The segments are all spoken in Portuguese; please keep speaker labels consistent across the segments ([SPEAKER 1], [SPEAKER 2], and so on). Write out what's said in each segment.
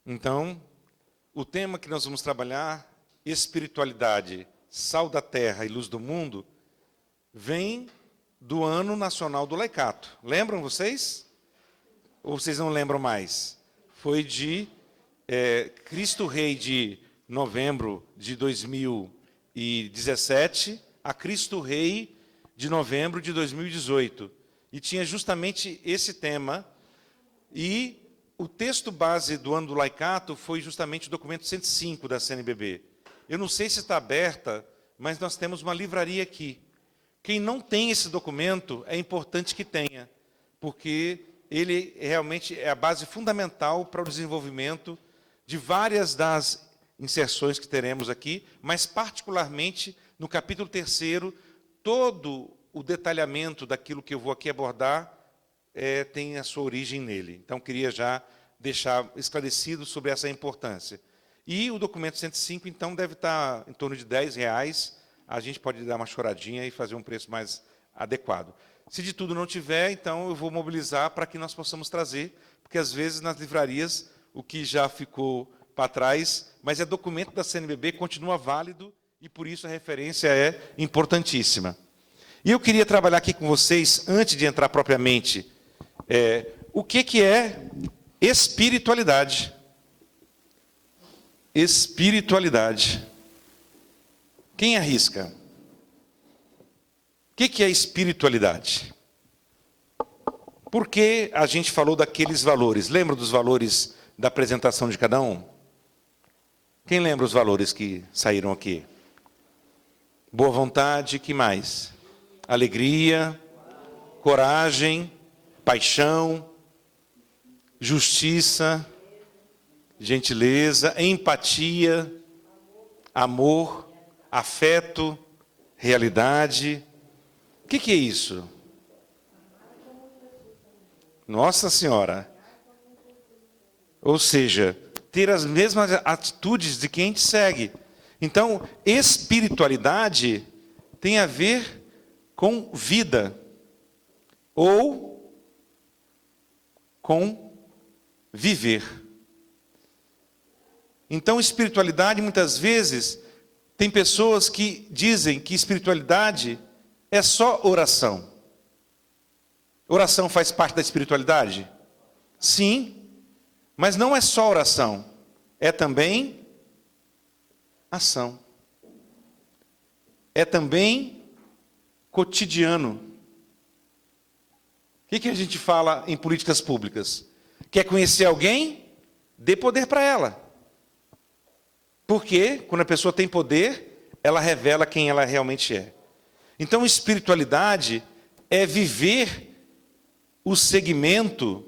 [SPEAKER 1] Então, o tema que nós vamos trabalhar, espiritualidade, sal da terra e luz do mundo, vem do Ano Nacional do Laicato. Lembram vocês? Ou vocês não lembram mais? Foi de Cristo Rei de novembro de 2017 a Cristo Rei de novembro de 2018. E tinha justamente esse tema. E o texto base do Ano do Laicato foi justamente o documento 105 da CNBB. Eu não sei se está aberta, mas nós temos uma livraria aqui. Quem não tem esse documento, é importante que tenha, porque ele realmente é a base fundamental para o desenvolvimento de várias das inserções que teremos aqui, mas particularmente no capítulo 3º, todo o detalhamento daquilo que eu vou aqui abordar tem a sua origem nele. Então, queria já deixar esclarecido sobre essa importância. E o documento 105, então, deve estar em torno de R$10. A gente pode dar uma choradinha e fazer um preço mais adequado. Se de tudo não tiver, então eu vou mobilizar para que nós possamos trazer, porque às vezes nas livrarias o que já ficou para trás, mas é documento da CNBB, continua válido e por isso a referência é importantíssima. E eu queria trabalhar aqui com vocês, antes de entrar propriamente, o que é espiritualidade. Espiritualidade. Quem arrisca? O que é espiritualidade? Por que a gente falou daqueles valores? Lembra dos valores da apresentação de cada um? Quem lembra os valores que saíram aqui? Boa vontade, que mais? Alegria, coragem, paixão, justiça, gentileza, empatia, amor, afeto, realidade. O que é isso? Nossa Senhora! Ou seja, ter as mesmas atitudes de quem te segue. Então, espiritualidade tem a ver com vida ou com viver. Então, espiritualidade, muitas vezes, tem pessoas que dizem que espiritualidade é só oração. Oração faz parte da espiritualidade? Sim, mas não é só oração, é também ação. É também cotidiano. O que a gente fala em políticas públicas? Quer conhecer alguém? Dê poder para ela. Porque, quando a pessoa tem poder, ela revela quem ela realmente é. Então, espiritualidade é viver o segmento,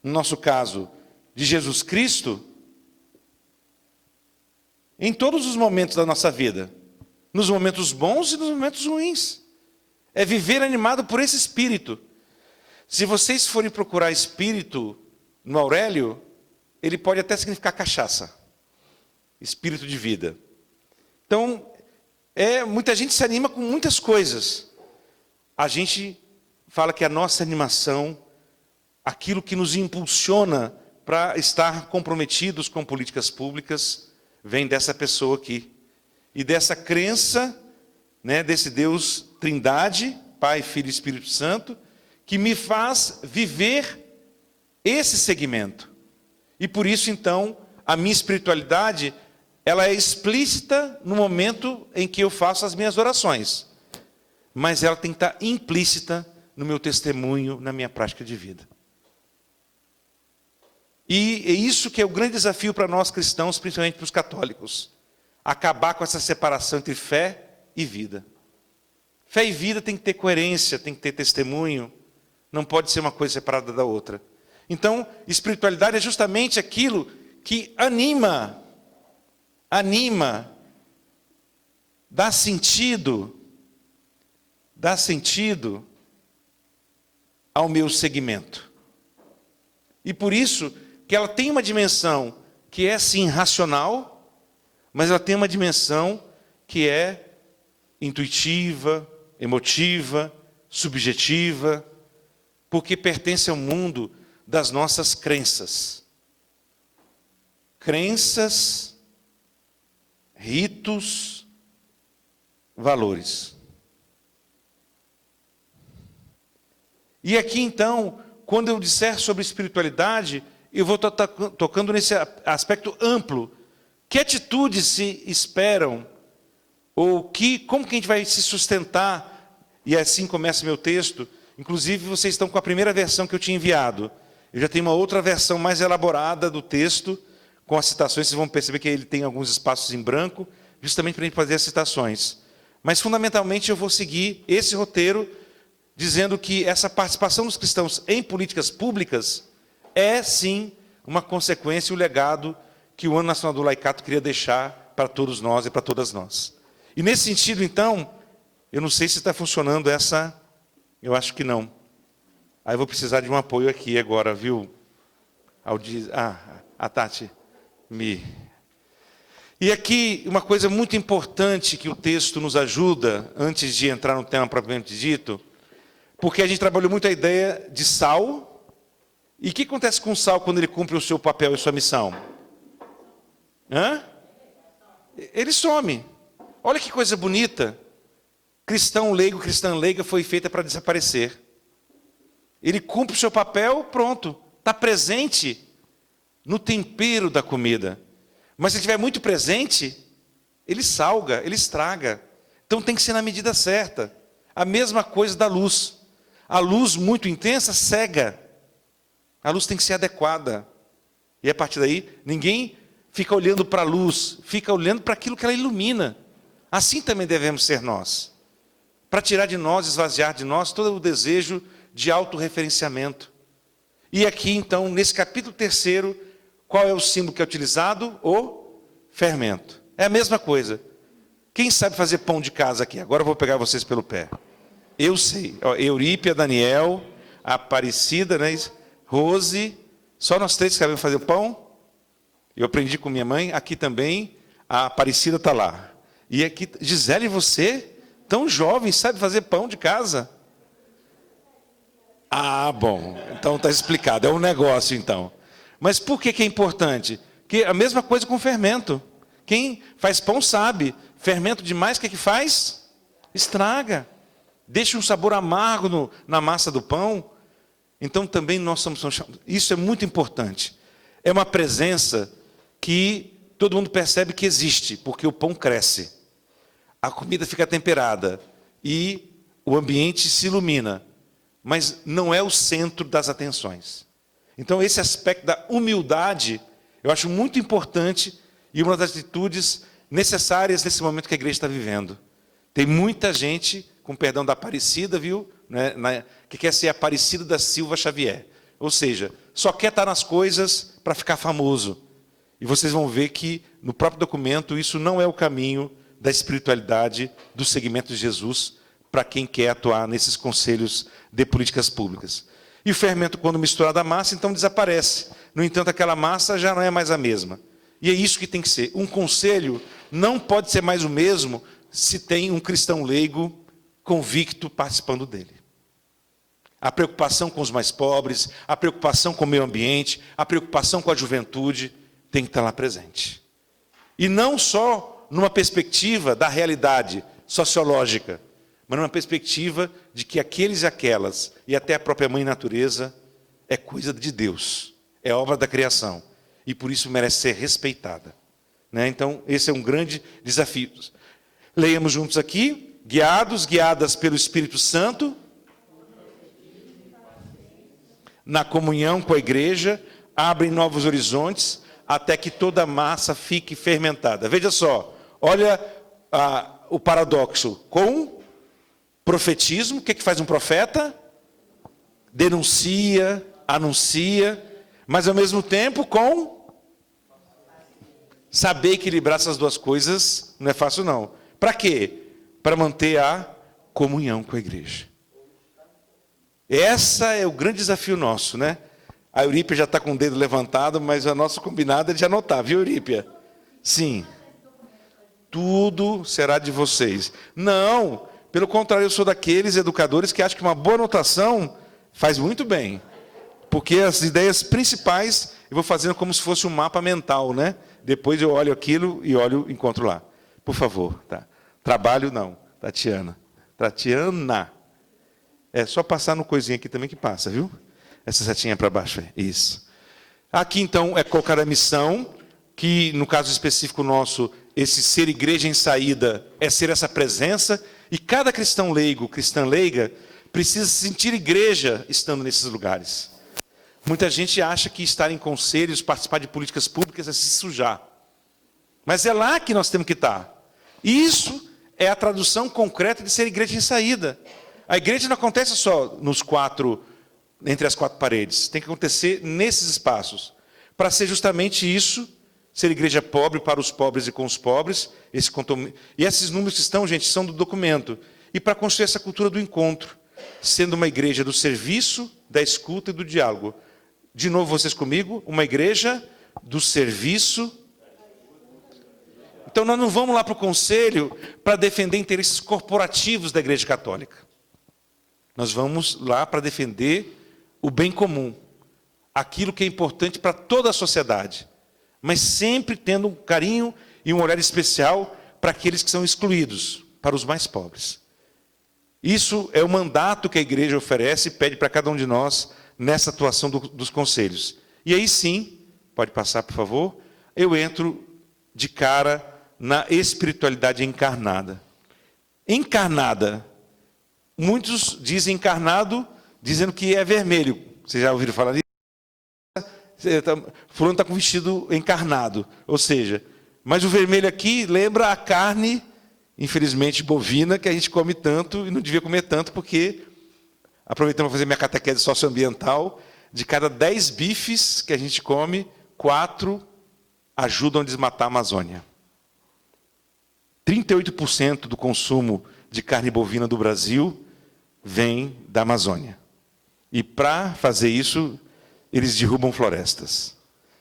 [SPEAKER 1] no nosso caso, de Jesus Cristo, em todos os momentos da nossa vida. Nos momentos bons e nos momentos ruins. É viver animado por esse espírito. Se vocês forem procurar espírito no Aurélio, ele pode até significar cachaça. Espírito de vida. Então, muita gente se anima com muitas coisas. A gente fala que a nossa animação, aquilo que nos impulsiona para estar comprometidos com políticas públicas, vem dessa pessoa aqui. E dessa crença, desse Deus Trindade, Pai, Filho e Espírito Santo, que me faz viver esse segmento. E por isso, então, a minha espiritualidade, ela é explícita no momento em que eu faço as minhas orações. Mas ela tem que estar implícita no meu testemunho, na minha prática de vida. E é isso que é o grande desafio para nós cristãos, principalmente para os católicos. Acabar com essa separação entre fé e vida. Fé e vida tem que ter coerência, tem que ter testemunho. Não pode ser uma coisa separada da outra. Então, espiritualidade é justamente aquilo que anima, dá sentido ao meu segmento. E por isso que ela tem uma dimensão que é sim racional, mas ela tem uma dimensão que é intuitiva, emotiva, subjetiva, porque pertence ao mundo das nossas crenças. Crenças, ritos, valores. E aqui então, quando eu disser sobre espiritualidade, eu vou estar tocando nesse aspecto amplo. Que atitudes se esperam? Ou como que a gente vai se sustentar? E assim começa meu texto. Inclusive, vocês estão com a primeira versão que eu tinha enviado. Eu já tenho uma outra versão mais elaborada do texto, com as citações. Vocês vão perceber que ele tem alguns espaços em branco, justamente para a gente fazer as citações. Mas, fundamentalmente, eu vou seguir esse roteiro, dizendo que essa participação dos cristãos em políticas públicas é, sim, uma consequência e um legado que o Ano Nacional do Laicato queria deixar para todos nós e para todas nós. E, nesse sentido, então, eu não sei se está funcionando essa... Eu acho que não. Aí eu vou precisar de um apoio aqui agora, viu? A Tati me... E aqui, uma coisa muito importante que o texto nos ajuda, antes de entrar no tema propriamente dito, porque a gente trabalhou muito a ideia de sal. E o que acontece com o sal quando ele cumpre o seu papel e sua missão? Ele some. Olha que coisa bonita. Cristão leigo, cristã leiga foi feita para desaparecer. Ele cumpre o seu papel, pronto. Está presente no tempero da comida. Mas se ele estiver muito presente, ele salga, ele estraga. Então tem que ser na medida certa. A mesma coisa da luz. A luz muito intensa cega. A luz tem que ser adequada. E a partir daí, ninguém fica olhando para a luz, fica olhando para aquilo que ela ilumina. Assim também devemos ser nós. Para tirar de nós, esvaziar de nós todo o desejo de autorreferenciamento. E aqui, então, nesse capítulo 3, qual é o símbolo que é utilizado? O fermento. É a mesma coisa. Quem sabe fazer pão de casa aqui? Agora eu vou pegar vocês pelo pé. Eu sei. Eurípia, Daniel, Aparecida, né? Rose. Só nós três que sabemos fazer pão. Eu aprendi com minha mãe. Aqui também, a Aparecida está lá. E aqui, Gisele, você, tão jovem, sabe fazer pão de casa? Ah, bom. Então está explicado. É um negócio, então. Mas por que é importante? Porque a mesma coisa com fermento. Quem faz pão sabe. Fermento demais, o que faz? Estraga. Deixa um sabor amargo na massa do pão. Então também nós somos... Isso é muito importante. É uma presença que todo mundo percebe que existe, porque o pão cresce. A comida fica temperada e o ambiente se ilumina. Mas não é o centro das atenções. Então esse aspecto da humildade, eu acho muito importante e uma das atitudes necessárias nesse momento que a igreja está vivendo. Tem muita gente, com perdão da Aparecida, viu? Que quer ser Aparecida da Silva Xavier. Ou seja, só quer estar nas coisas para ficar famoso. E vocês vão ver que no próprio documento isso não é o caminho da espiritualidade do segmento de Jesus para quem quer atuar nesses conselhos de políticas públicas. E o fermento, quando misturado à massa, então desaparece. No entanto, aquela massa já não é mais a mesma. E é isso que tem que ser. Um conselho não pode ser mais o mesmo se tem um cristão leigo convicto participando dele. A preocupação com os mais pobres, a preocupação com o meio ambiente, a preocupação com a juventude tem que estar lá presente. E não só numa perspectiva da realidade sociológica, mas numa perspectiva de que aqueles e aquelas, e até a própria mãe natureza, é coisa de Deus, é obra da criação, e por isso merece ser respeitada. Então, esse é um grande desafio. Leiamos juntos aqui, guiadas pelo Espírito Santo, na comunhão com a igreja, abrem novos horizontes, até que toda a massa fique fermentada. Veja só, olha o paradoxo. Com profetismo, o que faz um profeta? Denuncia, anuncia, mas ao mesmo tempo com saber equilibrar essas duas coisas não é fácil não. Para quê? Para manter a comunhão com a igreja. Essa é o grande desafio nosso, né? A Eurípia já está com o dedo levantado, mas a nossa combinada é de anotar, viu, Eurípia? Sim. Tudo será de vocês. Não, pelo contrário, eu sou daqueles educadores que acham que uma boa anotação faz muito bem. Porque as ideias principais eu vou fazendo como se fosse um mapa mental, né? Depois eu olho aquilo e encontro lá. Por favor, tá? Trabalho não, Tatiana. Tatiana. É só passar no coisinha aqui também que passa, viu? Essa setinha para baixo, isso. Aqui, então, é colocar a missão, que, no caso específico nosso, esse ser igreja em saída é ser essa presença, e cada cristão leigo, cristã leiga, precisa se sentir igreja estando nesses lugares. Muita gente acha que estar em conselhos, participar de políticas públicas é se sujar. Mas é lá que nós temos que estar. E isso é a tradução concreta de ser igreja em saída. A igreja não acontece só entre as quatro paredes. Tem que acontecer nesses espaços. Para ser justamente isso, ser igreja pobre para os pobres e com os pobres. E esses números que estão, gente, são do documento. E para construir essa cultura do encontro. Sendo uma igreja do serviço, da escuta e do diálogo. De novo, vocês comigo, uma igreja do serviço. Então, nós não vamos lá para o conselho para defender interesses corporativos da igreja católica. Nós vamos lá para defender o bem comum, aquilo que é importante para toda a sociedade, mas sempre tendo um carinho e um olhar especial para aqueles que são excluídos, para os mais pobres. Isso é o mandato que a igreja oferece e pede para cada um de nós nessa atuação dos conselhos. E aí sim, pode passar, por favor, eu entro de cara na espiritualidade encarnada. Encarnada. Muitos dizem encarnado, dizendo que é vermelho. Vocês já ouviram falar disso? Fulano está com vestido encarnado. Ou seja, mas o vermelho aqui lembra a carne, infelizmente, bovina, que a gente come tanto e não devia comer tanto, porque, aproveitando para fazer minha catequese socioambiental, de cada 10 bifes que a gente come, 4 ajudam a desmatar a Amazônia. 38% do consumo de carne bovina do Brasil vem da Amazônia. E para fazer isso, eles derrubam florestas.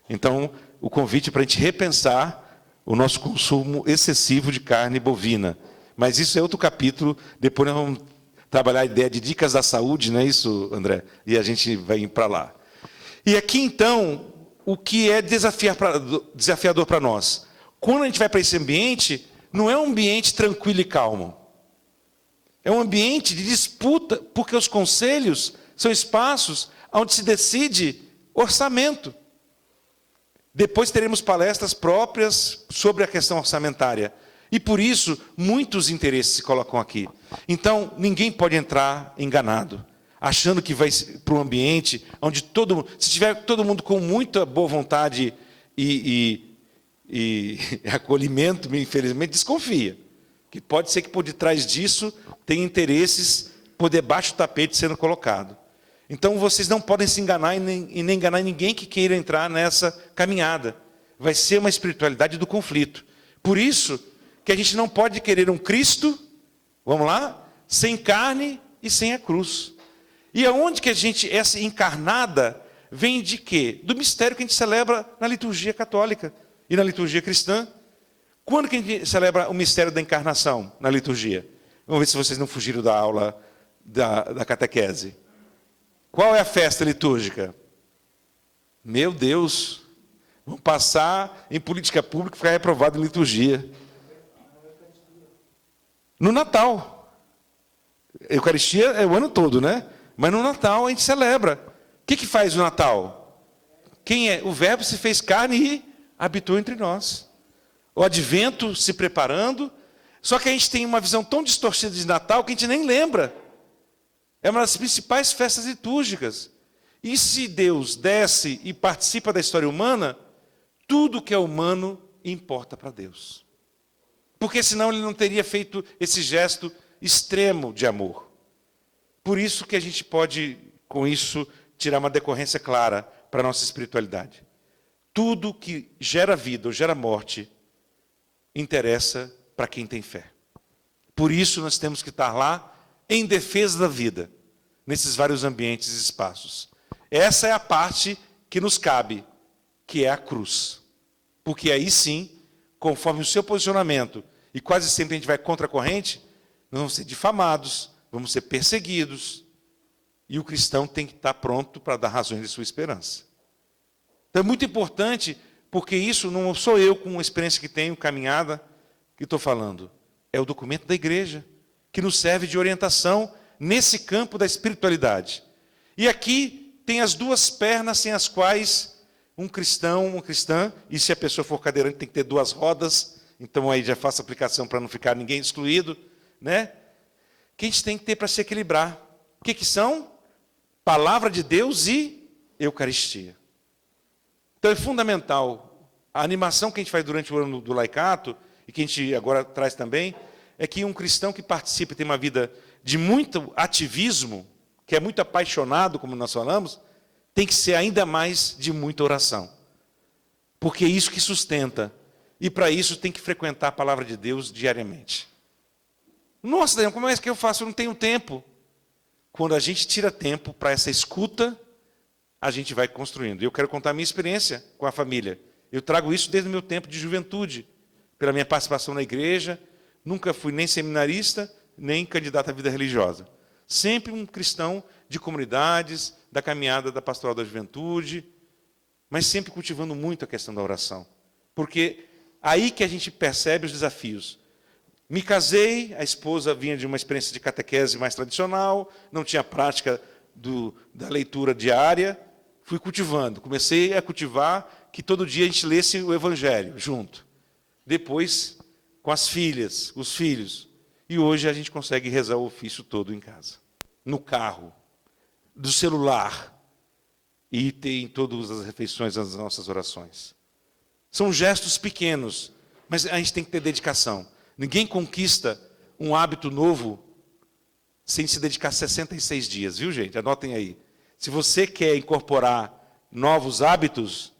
[SPEAKER 1] Então, o convite para a gente repensar o nosso consumo excessivo de carne bovina. Mas isso é outro capítulo, depois nós vamos trabalhar a ideia de dicas da saúde, não é isso, André? E a gente vai para lá. E aqui, então, o que é desafiador para nós? Quando a gente vai para esse ambiente, não é um ambiente tranquilo e calmo. É um ambiente de disputa, porque os conselhos são espaços onde se decide orçamento. Depois teremos palestras próprias sobre a questão orçamentária. E por isso, muitos interesses se colocam aqui. Então, ninguém pode entrar enganado, achando que vai para um ambiente onde se tiver todo mundo com muita boa vontade e acolhimento, infelizmente, desconfia. Que pode ser que por detrás disso tem interesses por debaixo do tapete sendo colocado. Então, vocês não podem se enganar e nem enganar ninguém que queira entrar nessa caminhada. Vai ser uma espiritualidade do conflito. Por isso que a gente não pode querer um Cristo, vamos lá, sem carne e sem a cruz. E aonde que essa encarnada, vem de quê? Do mistério que a gente celebra na liturgia católica e na liturgia cristã. Quando que a gente celebra o mistério da encarnação na liturgia? Vamos ver se vocês não fugiram da aula da catequese. Qual é a festa litúrgica? Meu Deus, vamos passar em política pública e ficar reprovado em liturgia. No Natal. A Eucaristia é o ano todo, né? Mas no Natal a gente celebra. O que faz o Natal? Quem é? O Verbo se fez carne e habitou entre nós. O Advento se preparando. Só que a gente tem uma visão tão distorcida de Natal que a gente nem lembra. É uma das principais festas litúrgicas. E se Deus desce e participa da história humana, tudo que é humano importa para Deus. Porque senão ele não teria feito esse gesto extremo de amor. Por isso que a gente pode, com isso, tirar uma decorrência clara para a nossa espiritualidade. Tudo que gera vida ou gera morte interessa para quem tem fé. Por isso nós temos que estar lá em defesa da vida, nesses vários ambientes e espaços. Essa é a parte que nos cabe, que é a cruz. Porque aí sim, conforme o seu posicionamento, e quase sempre a gente vai contra a corrente, nós vamos ser difamados, vamos ser perseguidos. E o cristão tem que estar pronto para dar razões de sua esperança. Então é muito importante, porque isso não sou eu com a experiência que tenho, caminhada, que estou falando. É o documento da igreja, que nos serve de orientação nesse campo da espiritualidade. E aqui tem as duas pernas sem as quais um cristão, uma cristã, e se a pessoa for cadeirante tem que ter duas rodas, então aí já faço aplicação para não ficar ninguém excluído, né? Que a gente tem que ter para se equilibrar. O que são? Palavra de Deus e Eucaristia. Então é fundamental, a animação que a gente faz durante o ano do laicato, e que a gente agora traz também, é que um cristão que participa e tem uma vida de muito ativismo, que é muito apaixonado, como nós falamos, tem que ser ainda mais de muita oração. Porque é isso que sustenta. E para isso tem que frequentar a palavra de Deus diariamente. Nossa, Daniel, como é que eu faço? Eu não tenho tempo. Quando a gente tira tempo para essa escuta, a gente vai construindo. Eu quero contar a minha experiência com a família. Eu trago isso desde o meu tempo de juventude, pela minha participação na igreja. Nunca fui nem seminarista, nem candidato à vida religiosa. Sempre um cristão de comunidades, da caminhada da pastoral da juventude, mas sempre cultivando muito a questão da oração. Porque aí que a gente percebe os desafios. Me casei, a esposa vinha de uma experiência de catequese mais tradicional, não tinha prática da leitura diária, fui cultivando. Comecei a cultivar que todo dia a gente lesse o Evangelho junto. Depois, com as filhas, os filhos. E hoje a gente consegue rezar o ofício todo em casa. No carro, do celular, e ter em todas as refeições as nossas orações. São gestos pequenos, mas a gente tem que ter dedicação. Ninguém conquista um hábito novo sem se dedicar 66 dias, viu, gente? Anotem aí. Se você quer incorporar novos hábitos,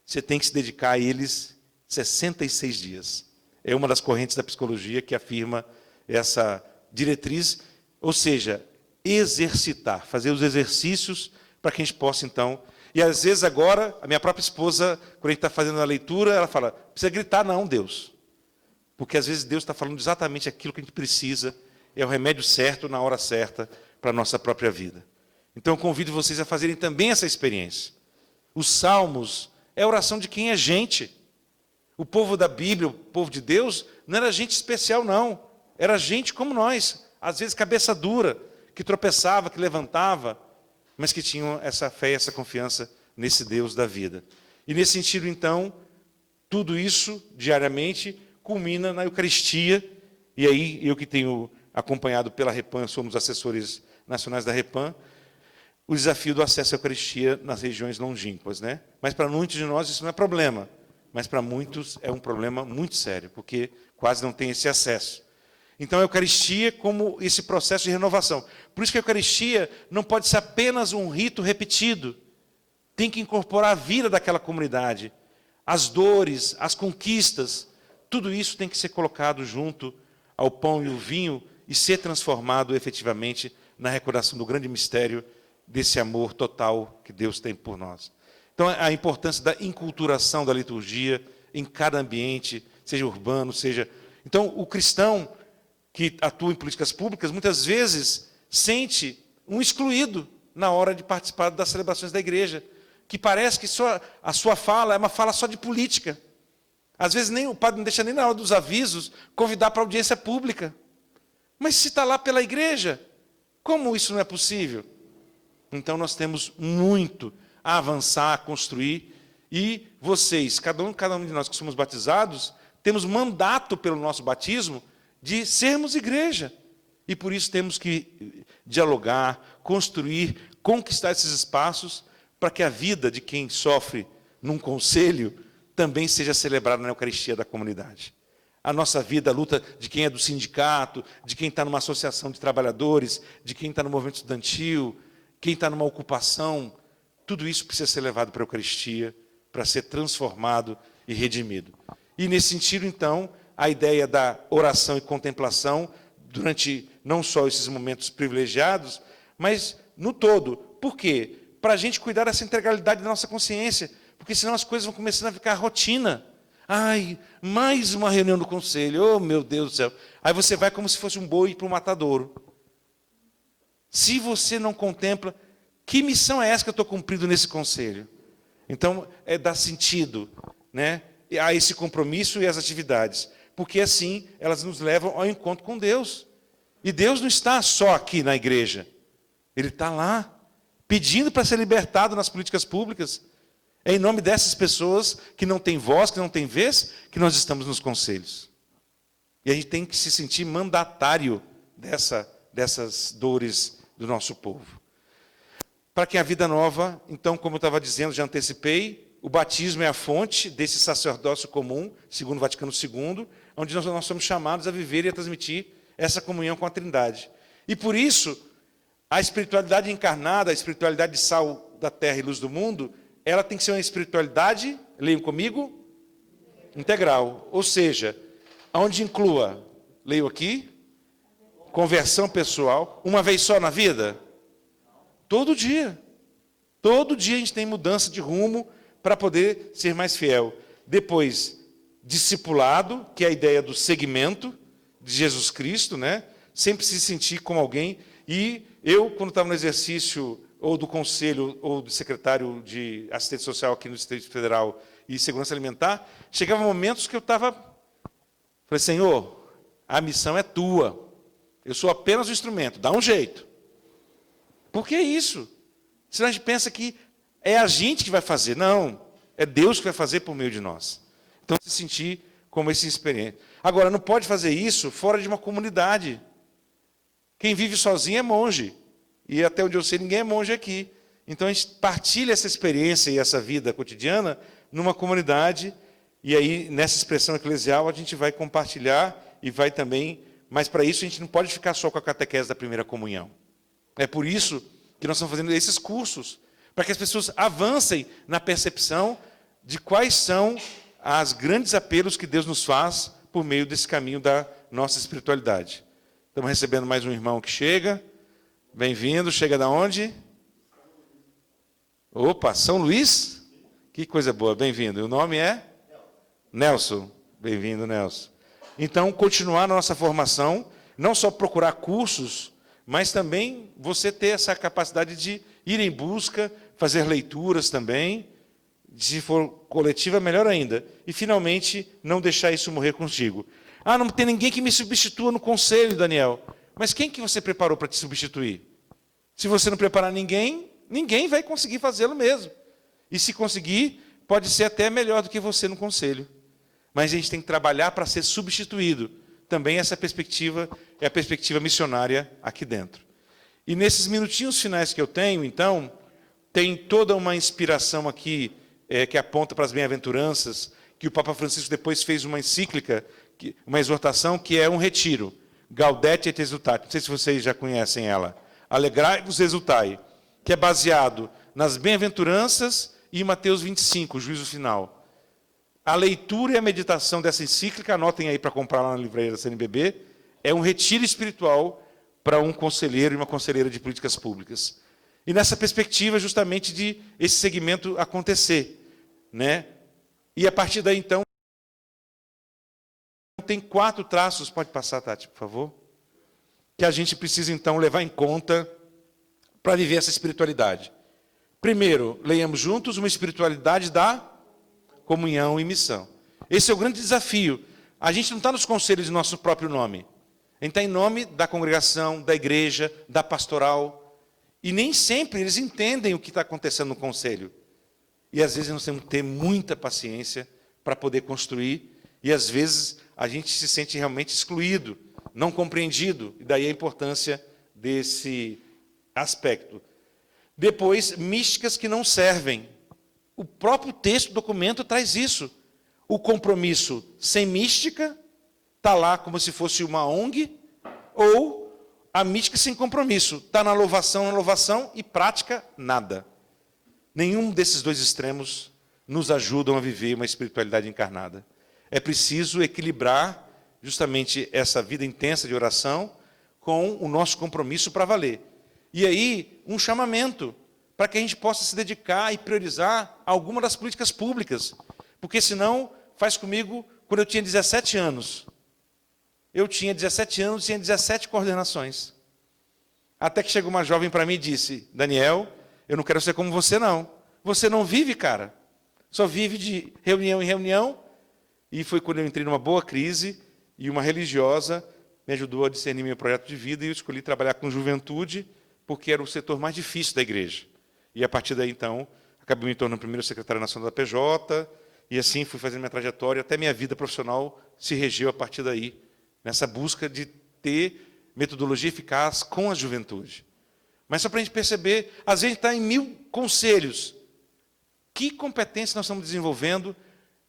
[SPEAKER 1] você tem que se dedicar a eles 66 dias. É uma das correntes da psicologia que afirma essa diretriz, ou seja, exercitar, fazer os exercícios para que a gente possa, então... E às vezes agora, a minha própria esposa, quando a gente está fazendo a leitura, ela fala, precisa gritar não, Deus. Porque às vezes Deus está falando exatamente aquilo que a gente precisa, é o remédio certo, na hora certa, para a nossa própria vida. Então eu convido vocês a fazerem também essa experiência. Os salmos é a oração de quem é gente. O povo da Bíblia, o povo de Deus, não era gente especial não. Era gente como nós, às vezes cabeça dura, que tropeçava, que levantava, mas que tinham essa fé e essa confiança nesse Deus da vida. E nesse sentido, então, tudo isso, diariamente, culmina na Eucaristia, e aí, eu que tenho acompanhado pela Repam, somos assessores nacionais da Repam, o desafio do acesso à Eucaristia nas regiões longínquas, né? Mas para muitos de nós isso não é problema, mas para muitos é um problema muito sério, porque quase não tem esse acesso. Então, a Eucaristia como esse processo de renovação. Por isso que a Eucaristia não pode ser apenas um rito repetido. Tem que incorporar a vida daquela comunidade, as dores, as conquistas. Tudo isso tem que ser colocado junto ao pão e o vinho e ser transformado efetivamente na recordação do grande mistério desse amor total que Deus tem por nós. Então, a importância da inculturação da liturgia em cada ambiente, seja urbano, seja... Então, o cristão que atua em políticas públicas, muitas vezes sente um excluído na hora de participar das celebrações da igreja, que parece que a sua fala é uma fala só de política. Às vezes nem o padre não deixa nem na hora dos avisos convidar para audiência pública. Mas se está lá pela igreja, como isso não é possível? Então nós temos muito a avançar, a construir, e vocês, cada um de nós que somos batizados, temos mandato pelo nosso batismo de sermos igreja. E por isso temos que dialogar, construir, conquistar esses espaços para que a vida de quem sofre num conselho também seja celebrada na Eucaristia da comunidade. A nossa vida, a luta de quem é do sindicato, de quem está numa associação de trabalhadores, de quem está no movimento estudantil, quem está numa ocupação, tudo isso precisa ser levado para a Eucaristia, para ser transformado e redimido. E nesse sentido, então, a ideia da oração e contemplação, durante não só esses momentos privilegiados, mas no todo. Por quê? Para a gente cuidar dessa integralidade da nossa consciência, porque senão as coisas vão começando a ficar rotina. Ai, mais uma reunião do conselho, oh meu Deus do céu. Aí você vai como se fosse um boi para o matadouro. Se você não contempla, Que missão é essa que eu estou cumprindo nesse conselho? Então, é dar sentido, né, a esse compromisso e às atividades. Porque assim elas nos levam ao encontro com Deus. E Deus não está só aqui na igreja. Ele está lá, pedindo para ser libertado nas políticas públicas. É em nome dessas pessoas que não têm voz, que não têm vez, que nós estamos nos conselhos. E a gente tem que se sentir mandatário dessas dores do nosso povo. Para que a vida nova, então, como eu estava dizendo, já antecipei, o batismo é a fonte desse sacerdócio comum, segundo o Vaticano II, onde nós somos chamados a viver e a transmitir essa comunhão com a Trindade. E por isso, a espiritualidade encarnada, a espiritualidade de sal da terra e luz do mundo, ela tem que ser uma espiritualidade, leiam comigo, integral. Ou seja, onde inclua, leio aqui, conversão pessoal, uma vez só na vida? Todo dia. Todo dia a gente tem mudança de rumo para poder ser mais fiel. Depois, discipulado, que é a ideia do segmento de Jesus Cristo, né? Sempre se sentir como alguém. E eu, quando estava no exercício, ou do conselho, ou do secretário de assistente social aqui no Distrito Federal e Segurança Alimentar, chegavam momentos que eu estava... Falei, Senhor, a missão é tua. Eu sou apenas o instrumento, dá um jeito. Por que isso? Senão a gente pensa que é a gente que vai fazer. Não, é Deus que vai fazer por meio de nós. Então, se sentir como esse experiente. Agora, não pode fazer isso fora de uma comunidade. Quem vive sozinho é monge. E até onde eu sei, ninguém é monge aqui. Então, a gente partilha essa experiência e essa vida cotidiana numa comunidade. E aí, nessa expressão eclesial, a gente vai compartilhar e vai também... Mas, para isso, a gente não pode ficar só com a catequese da primeira comunhão. É por isso que nós estamos fazendo esses cursos, para que as pessoas avancem na percepção de quais são os grandes apelos que Deus nos faz por meio desse caminho da nossa espiritualidade. Estamos recebendo mais um irmão que chega. Bem-vindo. Chega da onde? Opa, São Luís? Que coisa boa, bem-vindo. E o nome é? Nelson. Bem-vindo, Nelson. Então, continuar na nossa formação, não só procurar cursos, mas também você ter essa capacidade de ir em busca, fazer leituras também, se for coletiva, melhor ainda. E, finalmente, não deixar isso morrer contigo. Ah, não tem ninguém que me substitua no conselho, Daniel. Mas quem que você preparou para te substituir? Se você não preparar ninguém, ninguém vai conseguir fazê-lo mesmo. E se conseguir, pode ser até melhor do que você no conselho. Mas a gente tem que trabalhar para ser substituído. Também essa perspectiva é a perspectiva missionária aqui dentro. E nesses minutinhos finais que eu tenho, então, tem toda uma inspiração aqui que aponta para as bem-aventuranças, que o Papa Francisco depois fez uma encíclica, uma exortação, que é um retiro. Gaudete et exultate. Não sei se vocês já conhecem ela. Alegrai-vos e exultai, que é baseado nas bem-aventuranças e Mateus 25, o juízo final. A leitura e a meditação dessa encíclica, anotem aí para comprar lá na livraria da CNBB, é um retiro espiritual para um conselheiro e uma conselheira de políticas públicas. E nessa perspectiva, justamente, de esse segmento acontecer, né? E a partir daí, então, tem 4 traços, pode passar, Tati, por favor, que a gente precisa, então, levar em conta para viver essa espiritualidade. Primeiro, leiamos juntos uma espiritualidade da comunhão e missão. Esse é o grande desafio. A gente não está nos conselhos de nosso próprio nome. A gente está em nome da congregação, da igreja, da pastoral. E nem sempre eles entendem o que está acontecendo no conselho. E às vezes nós temos que ter muita paciência para poder construir. E às vezes a gente se sente realmente excluído, não compreendido. E daí a importância desse aspecto. Depois, místicas que não servem. O próprio texto do documento traz isso. O compromisso sem mística está lá como se fosse uma ONG, ou a mística sem compromisso. Está na louvação e prática nada. Nenhum desses dois extremos nos ajudam a viver uma espiritualidade encarnada. É preciso equilibrar justamente essa vida intensa de oração com o nosso compromisso para valer. E aí, um chamamento para que a gente possa se dedicar e priorizar alguma das políticas públicas. Porque senão, faz comigo, quando eu tinha 17 anos. Eu tinha 17 anos e tinha 17 coordenações. Até que chegou uma jovem para mim e disse, Daniel, eu não quero ser como você, não. Você não vive, cara. Só vive de reunião em reunião. E foi quando eu entrei numa boa crise, e uma religiosa me ajudou a discernir meu projeto de vida, e eu escolhi trabalhar com juventude, porque era o setor mais difícil da igreja. E, a partir daí, então, acabei me tornando primeiro secretário nacional da PJ, e assim fui fazendo minha trajetória, até minha vida profissional se regeu a partir daí, nessa busca de ter metodologia eficaz com a juventude. Mas só para a gente perceber, às vezes a gente está em 1000 conselhos. Que competência nós estamos desenvolvendo?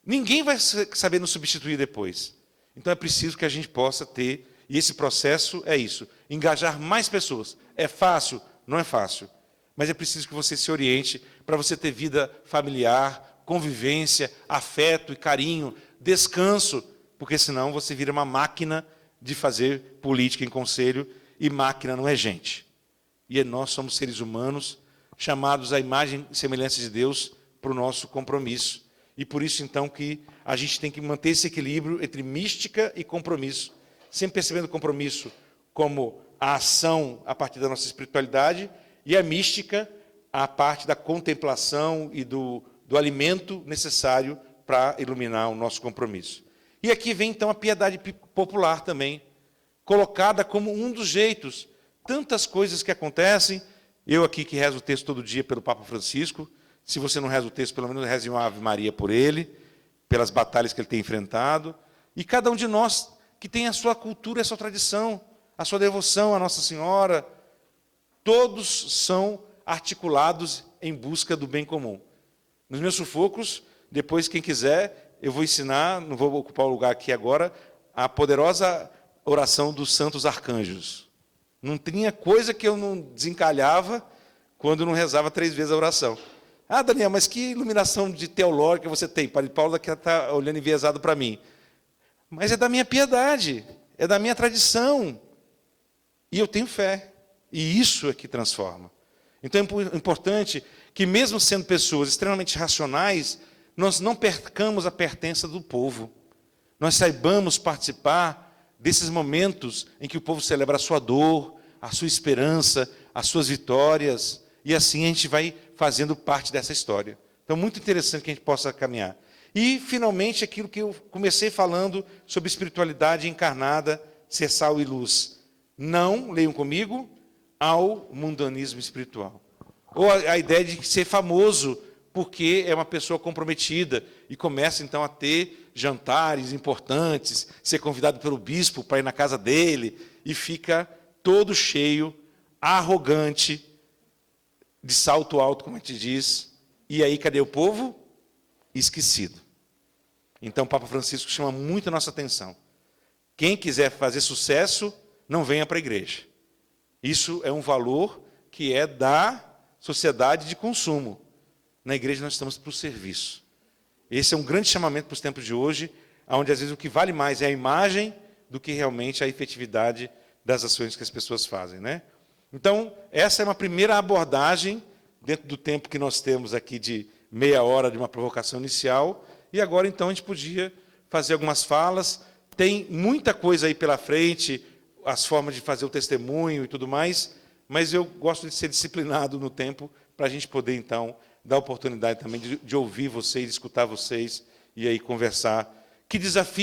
[SPEAKER 1] Ninguém vai saber nos substituir depois. Então é preciso que a gente possa ter, e esse processo é isso, engajar mais pessoas. É fácil? Não é fácil. Mas é preciso que você se oriente para você ter vida familiar, convivência, afeto e carinho, descanso, porque senão você vira uma máquina de fazer política em conselho, e máquina não é gente. E nós somos seres humanos, chamados à imagem e semelhança de Deus para o nosso compromisso. E por isso, então, que a gente tem que manter esse equilíbrio entre mística e compromisso, sempre percebendo o compromisso como a ação a partir da nossa espiritualidade, e a mística a parte da contemplação e do alimento necessário para iluminar o nosso compromisso. E aqui vem, então, a piedade popular também, colocada como um dos jeitos. Tantas coisas que acontecem, eu aqui que rezo o texto todo dia pelo Papa Francisco, se você não reza o texto, pelo menos reze uma Ave Maria por ele, pelas batalhas que ele tem enfrentado, e cada um de nós que tem a sua cultura, a sua tradição, a sua devoção à Nossa Senhora, todos são articulados em busca do bem comum. Nos meus sufocos, depois, quem quiser, eu vou ensinar, não vou ocupar o lugar aqui agora, a poderosa oração dos santos arcanjos. Não tinha coisa que eu não desencalhava quando não rezava 3 vezes a oração. Ah, Daniel, mas que iluminação de teológica você tem? Padre Paulo está olhando enviesado para mim. Mas é da minha piedade, é da minha tradição. E eu tenho fé. E isso é que transforma. Então é importante que, mesmo sendo pessoas extremamente racionais, nós não percamos a pertença do povo. Nós saibamos participar desses momentos em que o povo celebra a sua dor, a sua esperança, as suas vitórias, e assim a gente vai fazendo parte dessa história. Então, muito interessante que a gente possa caminhar. E, finalmente, aquilo que eu comecei falando sobre espiritualidade encarnada, ser sal e luz. Não, leiam comigo, ao mundanismo espiritual. Ou a ideia de ser famoso porque é uma pessoa comprometida e começa, então, a ter jantares importantes, ser convidado pelo bispo para ir na casa dele, e fica todo cheio, arrogante, de salto alto, como a gente diz. E aí, cadê o povo? Esquecido. Então, o Papa Francisco chama muito a nossa atenção. Quem quiser fazer sucesso, não venha para a igreja. Isso é um valor que é da sociedade de consumo. Na igreja nós estamos para o serviço. Esse é um grande chamamento para os tempos de hoje, onde às vezes o que vale mais é a imagem do que realmente a efetividade das ações que as pessoas fazem, né? Então, essa é uma primeira abordagem, dentro do tempo que nós temos aqui de meia hora de uma provocação inicial, e agora, então, a gente podia fazer algumas falas. Tem muita coisa aí pela frente, as formas de fazer o testemunho e tudo mais, mas eu gosto de ser disciplinado no tempo para a gente poder, então, dar oportunidade também de ouvir vocês, de escutar vocês e aí conversar. Que desafio!